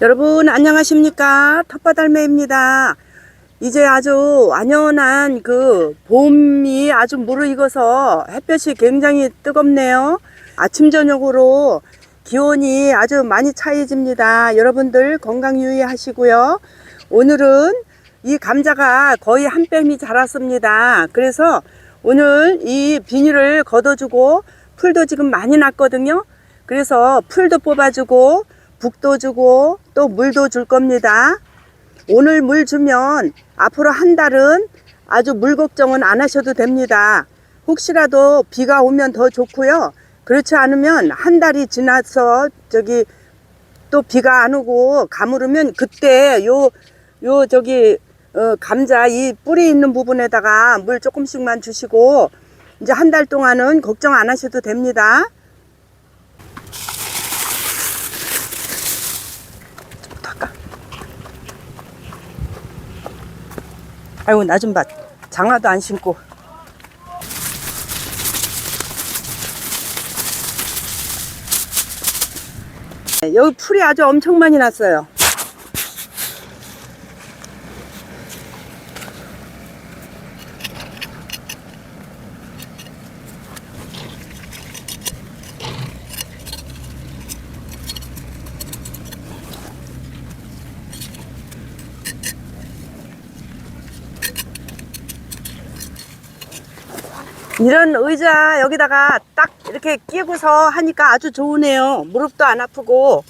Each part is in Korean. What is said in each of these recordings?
여러분 안녕하십니까? 텃밭할매입니다. 이제 아주 완연한 그 봄이 아주 무르익어서 햇볕이 굉장히 뜨겁네요. 아침 저녁으로 기온이 아주 많이 차이집니다. 여러분들 건강 유의하시고요. 오늘은 이 감자가 거의 한 뺨이 자랐습니다. 그래서 오늘 이 비닐을 걷어주고 풀도 지금 많이 났거든요. 그래서 풀도 뽑아주고 북도 주고 또 물도 줄 겁니다. 오늘 물 주면 앞으로 한 달은 아주 물 걱정은 안 하셔도 됩니다. 혹시라도 비가 오면 더 좋고요. 그렇지 않으면 한 달이 지나서 또 비가 안 오고 가물으면 그때 감자 이 뿌리 있는 부분에다가 물 조금씩만 주시고 이제 한 달 동안은 걱정 안 하셔도 됩니다. 아이고 나 좀 봐. 장화도 안 신고. 여기 풀이 아주 엄청 많이 났어요. 이런 의자 여기다가 딱 이렇게 끼고서 하니까 아주 좋으네요. 무릎도 안 아프고.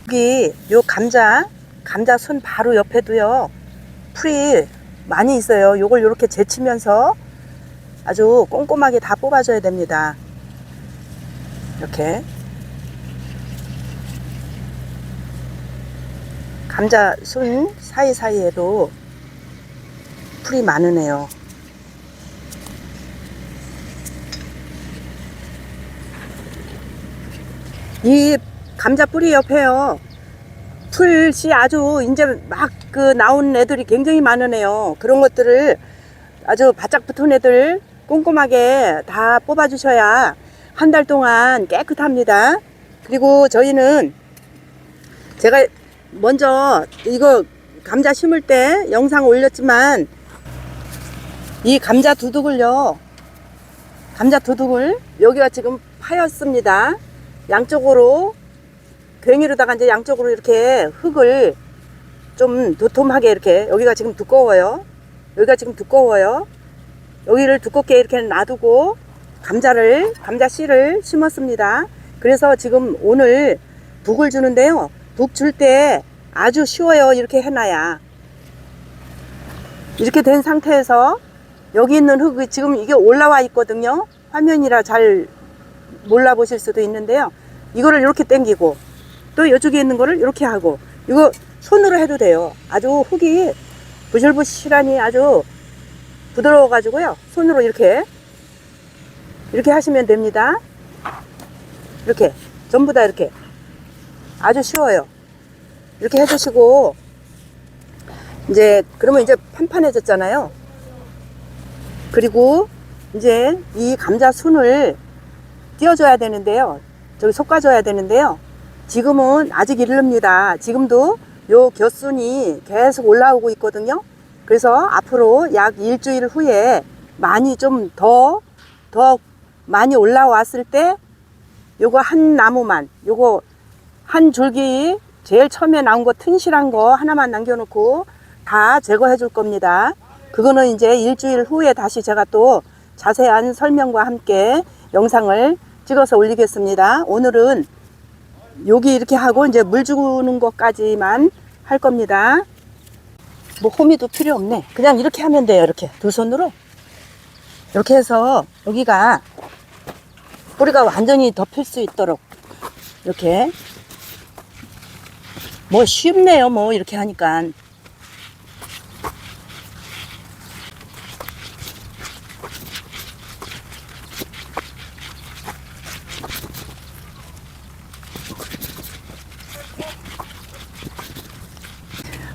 여기 요 감자 손 바로 옆에도요 풀이 많이 있어요. 요걸 이렇게 제치면서 아주 꼼꼼하게 다 뽑아줘야 됩니다. 이렇게 감자 순 사이사이에도 풀이 많으네요. 이 감자 뿌리 옆에요 풀씨 아주 이제 막 나온 애들이 굉장히 많으네요. 그런 것들을 아주 바짝 붙은 애들 꼼꼼하게 다 뽑아 주셔야 한 달 동안 깨끗합니다. 그리고 저희는 제가 먼저 이거 감자 심을 때 영상 올렸지만 이 감자 두둑을 여기가 지금 파였습니다. 양쪽으로 괭이로다가 이제 양쪽으로 이렇게 흙을 좀 도톰하게 이렇게 여기가 지금 두꺼워요. 여기를 두껍게 이렇게 놔두고 감자 씨를 심었습니다. 그래서 지금 오늘 북을 주는데요. 북 줄 때 아주 쉬워요. 이렇게 해놔야. 이렇게 된 상태에서 여기 있는 흙이 지금 이게 올라와 있거든요. 화면이라 잘 몰라보실 수도 있는데요. 이거를 이렇게 당기고 또 이쪽에 있는 거를 이렇게 하고 이거 손으로 해도 돼요. 아주 흙이 부실부실하니 아주 부드러워 가지고요. 손으로 이렇게 하시면 됩니다. 이렇게 전부 다 이렇게 아주 쉬워요. 이렇게 해주시고 그러면 이제 판판해졌잖아요. 그리고 이제 이 감자 순을 띄워줘야 되는데요. 솎아줘야 되는데요. 지금은 아직 이릅니다. 지금도 요 곁순이 계속 올라오고 있거든요. 그래서 앞으로 약 일주일 후에 많이 좀 더 많이 올라왔을 때 요거 한 나무만 요거 한 줄기 제일 처음에 나온 거 튼실한 거 하나만 남겨놓고 다 제거해 줄 겁니다. 그거는 이제 일주일 후에 다시 제가 또 자세한 설명과 함께 영상을 찍어서 올리겠습니다. 오늘은 여기 이렇게 하고 이제 물 주는 것까지만 할 겁니다. 뭐 호미도 필요 없네. 그냥 이렇게 하면 돼요. 이렇게 두 손으로 이렇게 해서 여기가 뿌리가 완전히 덮일 수 있도록 이렇게 뭐 쉽네요. 뭐 이렇게 하니까.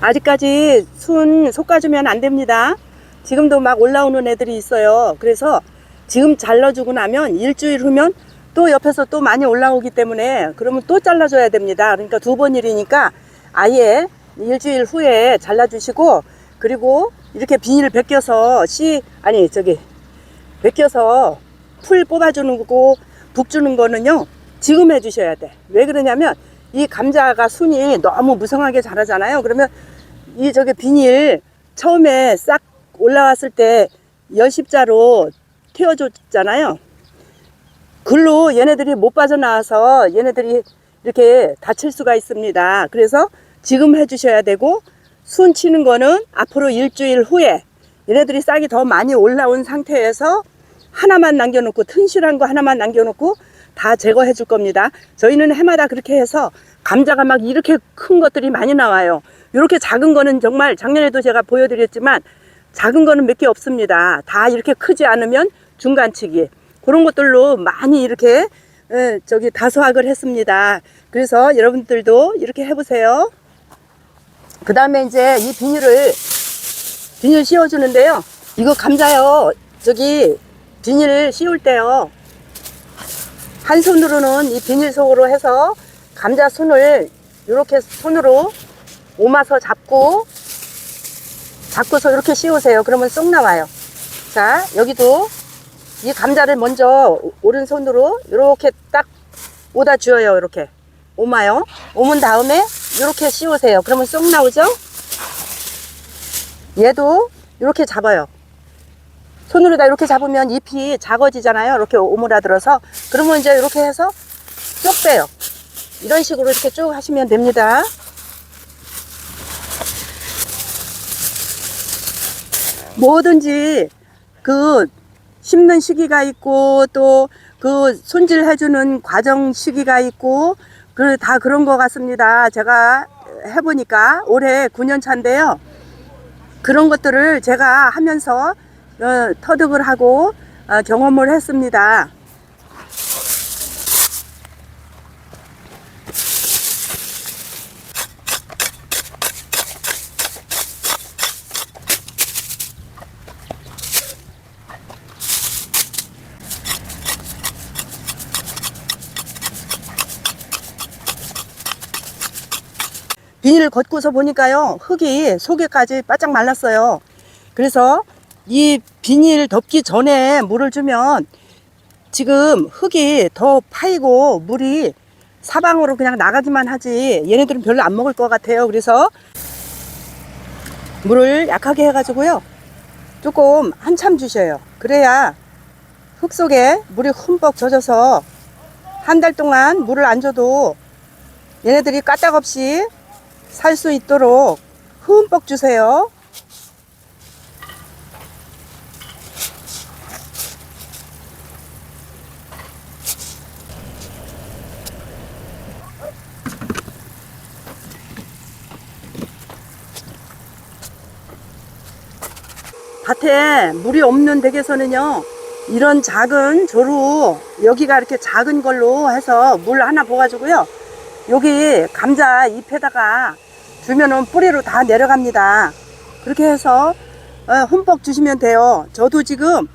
아직까지 순 솎아주면 안 됩니다. 지금도 막 올라오는 애들이 있어요. 그래서 지금 잘라주고 나면 일주일 후면 또 옆에서 또 많이 올라오기 때문에 그러면 또 잘라줘야 됩니다. 그러니까 두 번 일이니까 아예 일주일 후에 잘라주시고, 그리고 이렇게 비닐 벗겨서 벗겨서 풀 뽑아주는 거고 북 주는 거는요 지금 해주셔야 돼. 왜 그러냐면 이 감자가 순이 너무 무성하게 자라잖아요. 그러면 이 비닐 처음에 싹 올라왔을 때 열십자로 튀어줬잖아요. 글로 얘네들이 못 빠져나와서 얘네들이 이렇게 다칠 수가 있습니다. 그래서 지금 해주셔야 되고, 순 치는 거는 앞으로 일주일 후에 얘네들이 싹이 더 많이 올라온 상태에서 하나만 남겨놓고, 튼실한 거 하나만 남겨놓고 다 제거해 줄 겁니다. 저희는 해마다 그렇게 해서 감자가 막 이렇게 큰 것들이 많이 나와요. 이렇게 작은 거는 정말 작년에도 제가 보여드렸지만 작은 거는 몇 개 없습니다. 다 이렇게 크지 않으면 중간치기, 그런 것들로 많이 이렇게 다소학을 했습니다. 그래서 여러분들도 이렇게 해보세요. 그 다음에 이제 이 비닐 씌워주는데요. 이거 감자요, 비닐 씌울 때요, 한 손으로는 이 비닐 속으로 해서 감자 순을 이렇게 손으로 오마서 잡고서 이렇게 씌우세요. 그러면 쏙 나와요. 자, 여기도 이 감자를 먼저 오른손으로 이렇게 딱 오다 주어요. 이렇게 오마요. 오문 다음에 이렇게 씌우세요. 그러면 쏙 나오죠? 얘도 이렇게 잡아요. 손으로 다 이렇게 잡으면 잎이 작아지잖아요. 이렇게 오므라들어서. 그러면 이제 이렇게 해서 쭉 빼요. 이런 식으로 이렇게 쭉 하시면 됩니다. 뭐든지 심는 시기가 있고, 또 손질 해주는 과정 시기가 있고, 다 그런 것 같습니다. 제가 해보니까 올해 9년 차인데요. 그런 것들을 제가 하면서 터득을 하고 경험을 했습니다. 비닐을 걷고서 보니까요, 흙이 속에까지 바짝 말랐어요. 그래서 이 비닐 덮기 전에 물을 주면 지금 흙이 더 파이고 물이 사방으로 그냥 나가기만 하지 얘네들은 별로 안 먹을 것 같아요. 그래서 물을 약하게 해가지고요, 조금 한참 주셔요. 그래야 흙 속에 물이 흠뻑 젖어서 한 달 동안 물을 안 줘도 얘네들이 까딱없이 살 수 있도록 흠뻑 주세요. 밭에 물이 없는 댁에서는요, 이런 작은 조루, 여기가 이렇게 작은 걸로 해서 물 하나 부어가지고요, 여기 감자 잎에다가 주면은 뿌리로 다 내려갑니다. 그렇게 해서 흠뻑 주시면 돼요. 저도 지금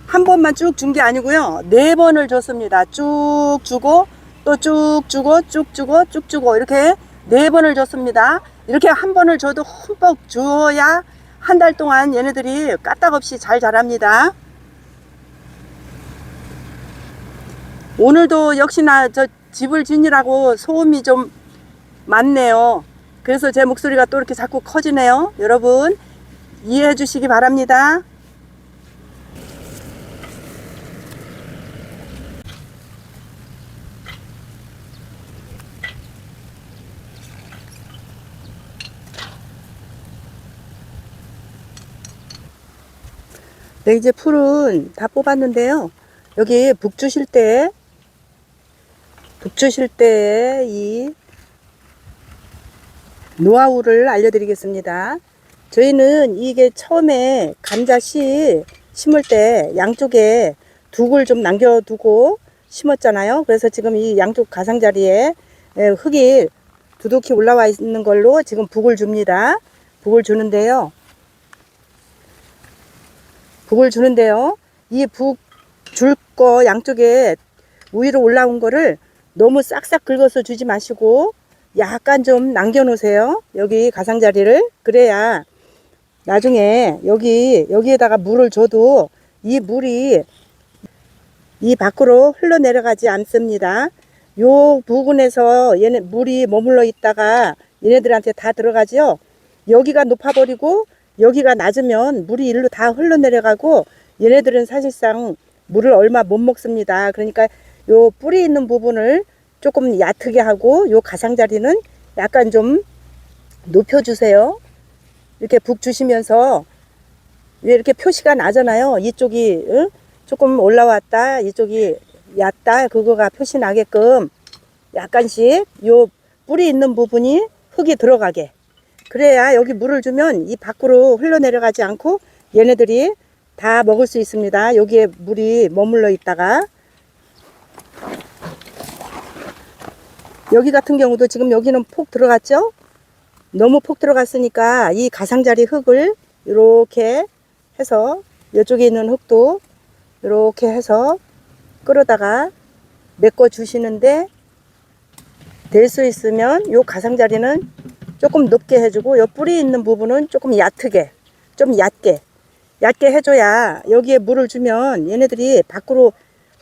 한 번만 쭉 준 게 아니고요, 4번을 줬습니다. 쭉 주고 또 쭉 주고 쭉 주고 쭉 주고 이렇게 4번을 줬습니다. 이렇게 한 번을 줘도 흠뻑 주어야 한 달 동안 얘네들이 까딱없이 잘 자랍니다. 오늘도 역시나 저 집을 지으라고 소음이 좀 많네요. 그래서 제 목소리가 또 이렇게 자꾸 커지네요. 여러분 이해해 주시기 바랍니다. 네, 이제 풀은 다 뽑았는데요. 여기 북 주실 때 이 노하우를 알려드리겠습니다. 저희는 이게 처음에 감자씨 심을 때 양쪽에 둑을 좀 남겨두고 심었잖아요. 그래서 지금 이 양쪽 가장자리에 흙이 두둑히 올라와 있는 걸로 지금 북을 줍니다. 북을 주는데요. 이 북 거 양쪽에 위로 올라온 거를 너무 싹싹 긁어서 주지 마시고 약간 좀 남겨 놓으세요. 여기 가장자리를. 그래야 나중에 여기에다가 물을 줘도 이 물이 이 밖으로 흘러내려가지 않습니다. 요 부분에서 얘네 물이 머물러 있다가 얘네들한테 다 들어가죠. 여기가 높아버리고 여기가 낮으면 물이 일로 다 흘러내려가고 얘네들은 사실상 물을 얼마 못 먹습니다. 그러니까 요 뿌리 있는 부분을 조금 얕게 하고 요 가장자리는 약간 좀 높여주세요. 이렇게 북 주시면서 왜 이렇게 표시가 나잖아요. 이쪽이 조금 올라왔다, 이쪽이 얕다, 그거가 표시 나게끔 약간씩 요 뿌리 있는 부분이 흙이 들어가게. 그래야 여기 물을 주면 이 밖으로 흘러내려가지 않고 얘네들이 다 먹을 수 있습니다. 여기에 물이 머물러 있다가 여기 같은 경우도 지금 여기는 폭 들어갔죠? 너무 폭 들어갔으니까 이 가장자리 흙을 이렇게 해서 이쪽에 있는 흙도 이렇게 해서 끌어다가 메꿔 주시는데 될 수 있으면 요 가장자리는 조금 높게 해주고 요 뿌리 있는 부분은 조금 얕게 좀 얕게 해줘야 여기에 물을 주면 얘네들이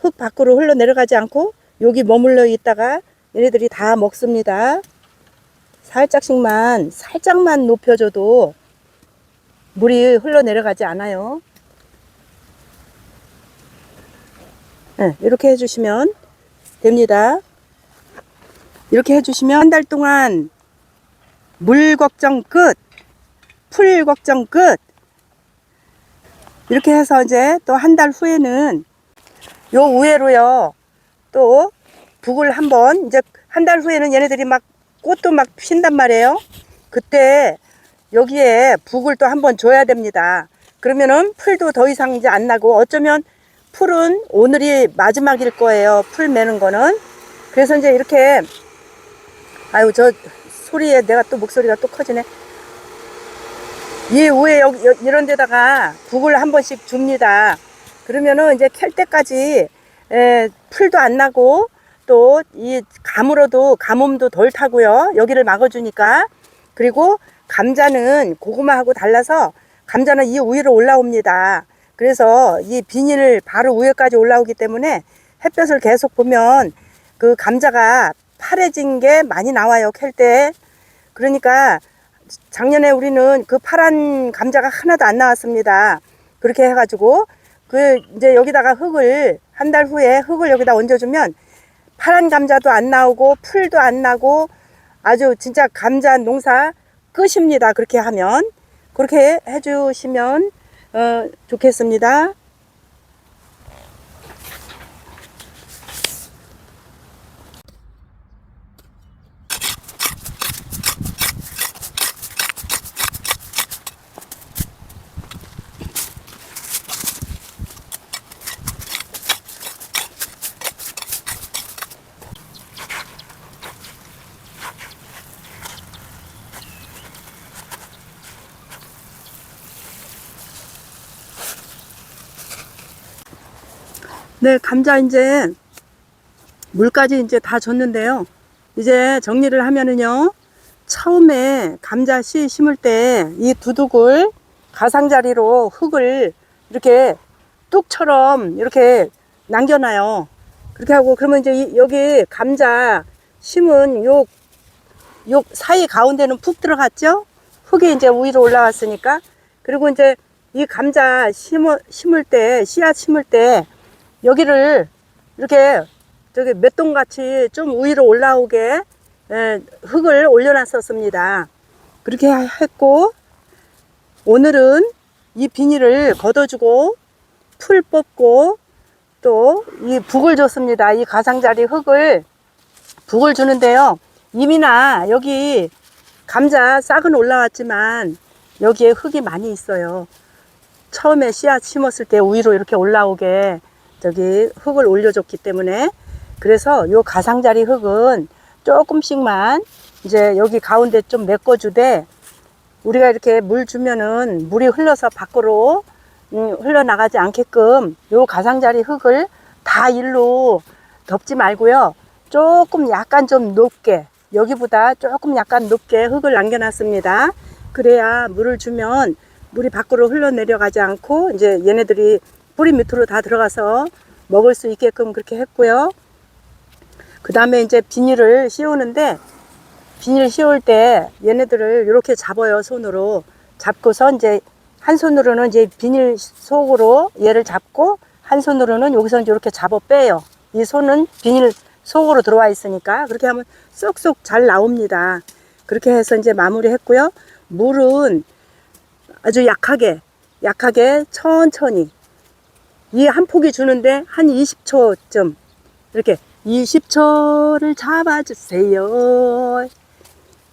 흙 밖으로 흘러내려가지 않고 여기 머물러 있다가 얘네들이 다 먹습니다. 살짝만 높여줘도 물이 흘러내려가지 않아요. 네, 이렇게 해주시면 됩니다. 이렇게 해주시면 한 달 동안 물 걱정 끝, 풀 걱정 끝. 이렇게 해서 이제 또 한 달 후에는 요 우회로요 또 북을 한번 이제 한 달 후에는 얘네들이 막 꽃도 막 핀단 말이에요. 그때 여기에 북을 또 한번 줘야 됩니다. 그러면은 풀도 더 이상 이제 안 나고 어쩌면 풀은 오늘이 마지막일 거예요. 풀 매는 거는. 그래서 이제 이렇게 아유 저 소리에 내가 또 목소리가 또 커지네. 이 위에 여기 이런 데다가 북을 한 번씩 줍니다. 그러면은 이제 캘 때까지 풀도 안 나고 또 이 가뭄도 덜 타고요. 여기를 막아주니까. 그리고 감자는 고구마하고 달라서 감자는 이 위로 올라옵니다. 그래서 이 비닐 바로 위에까지 올라오기 때문에 햇볕을 계속 보면 그 감자가 파래진 게 많이 나와요. 캘 때. 그러니까 작년에 우리는 그 파란 감자가 하나도 안 나왔습니다. 그렇게 해가지고 이제 여기다가 한 달 후에 흙을 여기다 얹어주면 파란 감자도 안 나오고 풀도 안 나고 아주 진짜 감자 농사 끝입니다. 그렇게 하면. 그렇게 해주시면 좋겠습니다. 네, 감자 이제 물까지 이제 다 줬는데요. 이제 정리를 하면은요. 처음에 감자 씨 심을 때 이 두둑을 가장자리로 흙을 이렇게 뚝처럼 이렇게 남겨놔요. 그렇게 하고 그러면 이제 여기 감자 심은 요 사이 가운데는 푹 들어갔죠? 흙이 이제 위로 올라왔으니까. 그리고 이제 이 감자 심을 때, 씨앗 심을 때 여기를 이렇게 저기 맷동같이 좀 위로 올라오게 흙을 올려놨었습니다. 그렇게 했고 오늘은 이 비닐을 걷어주고 풀 뽑고 또 이 북을 줬습니다. 이 가장자리 북을 주는데요. 이미나 여기 감자 싹은 올라왔지만 여기에 흙이 많이 있어요. 처음에 씨앗 심었을 때 위로 이렇게 올라오게 저기 흙을 올려줬기 때문에 그래서 요 가장자리 흙은 조금씩만 이제 여기 가운데 좀 메꿔주되 우리가 이렇게 물 주면은 물이 흘러서 밖으로 흘러나가지 않게끔 요 가장자리 흙을 다 일로 덮지 말고요. 조금 약간 좀 높게, 여기보다 조금 약간 높게 흙을 남겨놨습니다. 그래야 물을 주면 물이 밖으로 흘러내려가지 않고 이제 얘네들이 뿌리 밑으로 다 들어가서 먹을 수 있게끔 그렇게 했고요. 그 다음에 이제 비닐을 씌우는데, 비닐 씌울 때 얘네들을 이렇게 잡아요. 손으로 잡고서 이제 한 손으로는 이제 비닐 속으로 얘를 잡고, 한 손으로는 여기서 이제 이렇게 잡아 빼요. 이 손은 비닐 속으로 들어와 있으니까 그렇게 하면 쏙쏙 잘 나옵니다. 그렇게 해서 이제 마무리 했고요. 물은 아주 약하게 천천히, 이 한 포기 주는데 한 20초쯤 이렇게 20초를 잡아주세요.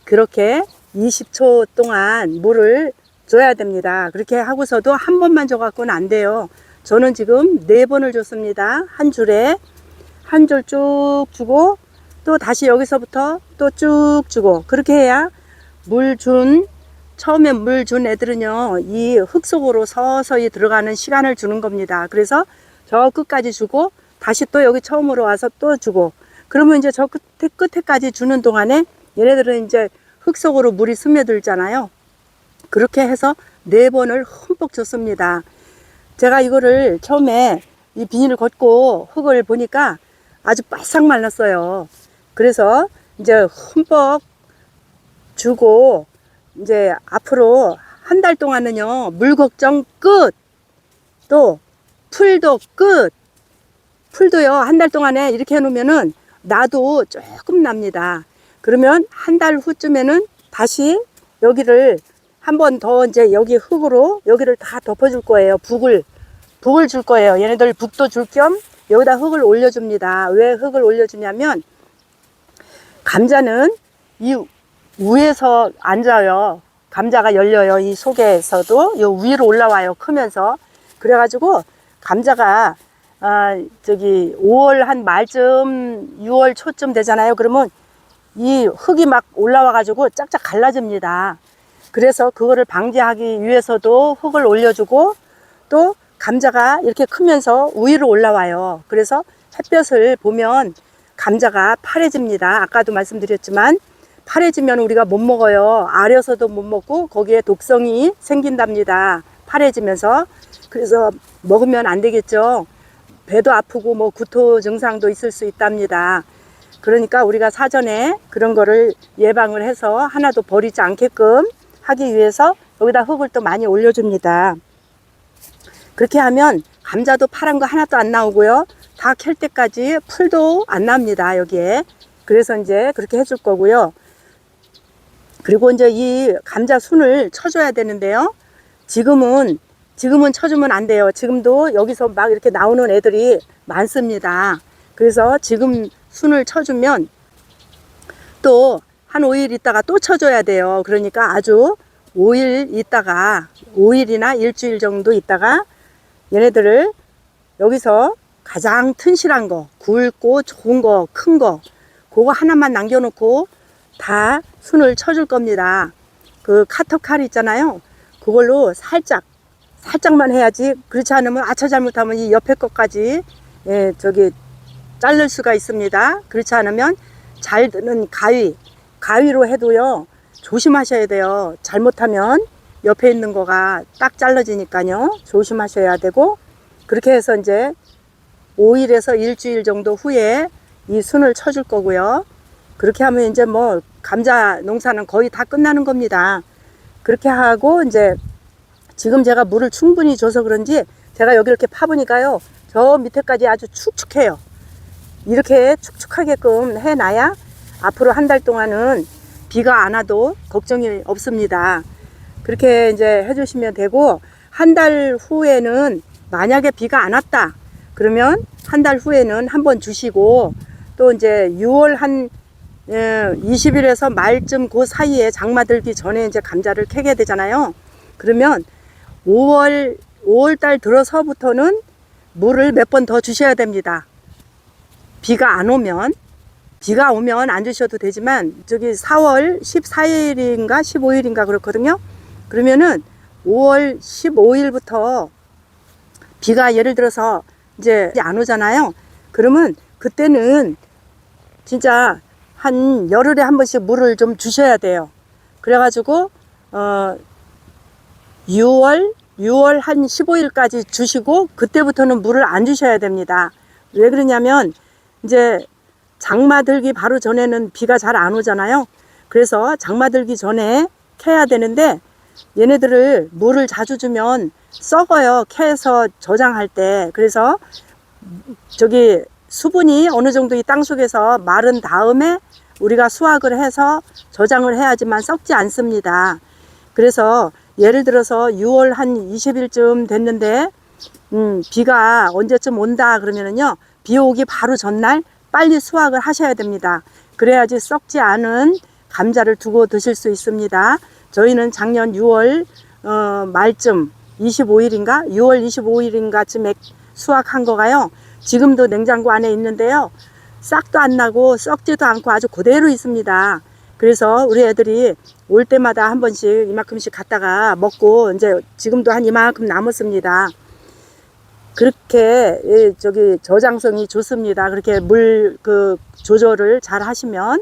그렇게 20초 동안 물을 줘야 됩니다. 그렇게 하고서도 한 번만 줘갖고는 안 돼요. 저는 지금 4번을 줬습니다. 한 줄에 한 줄 쭉 주고, 또 다시 여기서부터 또 쭉 주고, 그렇게 해야 처음에 물 준 애들은요, 이 흙 속으로 서서히 들어가는 시간을 주는 겁니다. 그래서 저 끝까지 주고, 다시 또 여기 처음으로 와서 또 주고, 그러면 이제 저 끝에까지 주는 동안에 얘네들은 이제 흙 속으로 물이 스며들잖아요. 그렇게 해서 4번을 흠뻑 줬습니다. 제가 이거를 처음에 이 비닐을 걷고 흙을 보니까 아주 바싹 말랐어요. 그래서 이제 흠뻑 주고, 이제 앞으로 한 달 동안은요, 물 걱정 끝! 또 풀도 끝! 풀도요, 한 달 동안에 이렇게 해놓으면은 나도 조금 납니다. 그러면 한 달 후쯤에는 다시 여기를 한 번 더 이제 여기 흙으로 여기를 다 덮어줄 거예요. 북을 줄 거예요. 얘네들 북도 줄 겸 여기다 흙을 올려줍니다. 왜 흙을 올려주냐면, 감자는 이 위에서 앉아요. 감자가 열려요. 이 속에서도 요 위로 올라와요. 크면서. 그래가지고 감자가 5월 한 말쯤 6월 초쯤 되잖아요. 그러면 이 흙이 막 올라와가지고 짝짝 갈라집니다. 그래서 그거를 방지하기 위해서도 흙을 올려주고, 또 감자가 이렇게 크면서 위로 올라와요. 그래서 햇볕을 보면 감자가 파래집니다. 아까도 말씀드렸지만 파래지면 우리가 못 먹어요. 아려서도 못 먹고 거기에 독성이 생긴답니다. 파래지면서. 그래서 먹으면 안 되겠죠. 배도 아프고 뭐 구토 증상도 있을 수 있답니다. 그러니까 우리가 사전에 그런 거를 예방을 해서 하나도 버리지 않게끔 하기 위해서 여기다 흙을 또 많이 올려줍니다. 그렇게 하면 감자도 파란 거 하나도 안 나오고요. 다 캘 때까지 풀도 안 납니다. 여기에. 그래서 이제 그렇게 해줄 거고요. 그리고 이제 이 감자 순을 쳐줘야 되는데요. 지금은 쳐주면 안 돼요. 지금도 여기서 막 이렇게 나오는 애들이 많습니다. 그래서 지금 순을 쳐주면 또 한 5일 있다가 또 쳐줘야 돼요. 그러니까 아주 5일이나 일주일 정도 있다가 얘네들을 여기서 가장 튼실한 거, 굵고 좋은 거, 큰 거, 그거 하나만 남겨놓고 다 순을 쳐줄 겁니다. 그 카터칼 있잖아요. 그걸로 살짝만 해야지. 그렇지 않으면 아차 잘못하면 이 옆에 것까지 자를 수가 있습니다. 그렇지 않으면 잘 드는 가위로 해도요, 조심하셔야 돼요. 잘못하면 옆에 있는 거가 딱 잘라지니까요. 조심하셔야 되고, 그렇게 해서 이제 5일에서 일주일 정도 후에 이 순을 쳐줄 거고요. 그렇게 하면 이제 뭐 감자 농사는 거의 다 끝나는 겁니다. 그렇게 하고 이제 지금 제가 물을 충분히 줘서 그런지 제가 여기 이렇게 파보니까요, 저 밑에까지 아주 축축해요. 이렇게 축축하게끔 해놔야 앞으로 한 달 동안은 비가 안 와도 걱정이 없습니다. 그렇게 이제 해주시면 되고, 한 달 후에는 만약에 비가 안 왔다 그러면 한 달 후에는 한번 주시고, 또 이제 6월 한 20일에서 말쯤 그 사이에 장마 들기 전에 이제 감자를 캐게 되잖아요. 그러면 5월 달 들어서부터는 물을 몇 번 더 주셔야 됩니다. 비가 오면 안 주셔도 되지만, 저기 4월 14일인가 15일인가 그렇거든요. 그러면은 5월 15일부터 비가 예를 들어서 이제 안 오잖아요. 그러면 그때는 진짜 한 열흘에 한 번씩 물을 좀 주셔야 돼요. 그래가지고 6월 한 15일까지 주시고 그때부터는 물을 안 주셔야 됩니다. 왜 그러냐면 이제 장마 들기 바로 전에는 비가 잘 안 오잖아요. 그래서 장마 들기 전에 캐야 되는데 얘네들을 물을 자주 주면 썩어요. 캐서 저장할 때. 그래서 저기 수분이 어느 정도 이 땅속에서 마른 다음에 우리가 수확을 해서 저장을 해야지만 썩지 않습니다. 그래서 예를 들어서 6월 한 20일쯤 됐는데 비가 언제쯤 온다 그러면은요, 비 오기 바로 전날 빨리 수확을 하셔야 됩니다. 그래야지 썩지 않은 감자를 두고 드실 수 있습니다. 저희는 작년 6월 말쯤 25일인가 6월 25일인가쯤에 수확한 거가요, 지금도 냉장고 안에 있는데요, 싹도 안 나고 썩지도 않고 아주 그대로 있습니다. 그래서 우리 애들이 올 때마다 한 번씩 이만큼씩 갖다가 먹고 이제 지금도 한 이만큼 남았습니다. 그렇게 저기 저장성이 좋습니다. 그렇게 물 조절을 잘 하시면.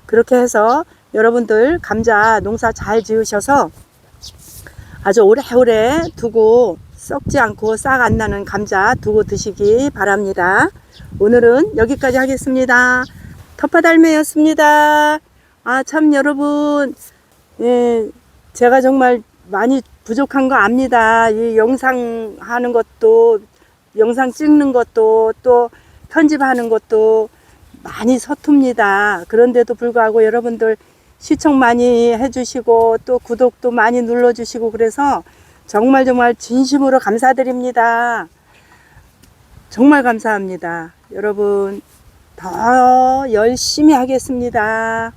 그렇게 해서 여러분들 감자 농사 잘 지으셔서 아주 오래오래 두고 썩지 않고 싹 안 나는 감자 두고 드시기 바랍니다. 오늘은 여기까지 하겠습니다. 텃밭할매였습니다. 아, 참 여러분, 제가 정말 많이 부족한 거 압니다. 이 영상 하는 것도, 영상 찍는 것도, 또 편집하는 것도 많이 서툽니다. 그런데도 불구하고 여러분들 시청 많이 해주시고 또 구독도 많이 눌러주시고 그래서 정말 진심으로 감사드립니다. 정말 감사합니다. 여러분 더 열심히 하겠습니다.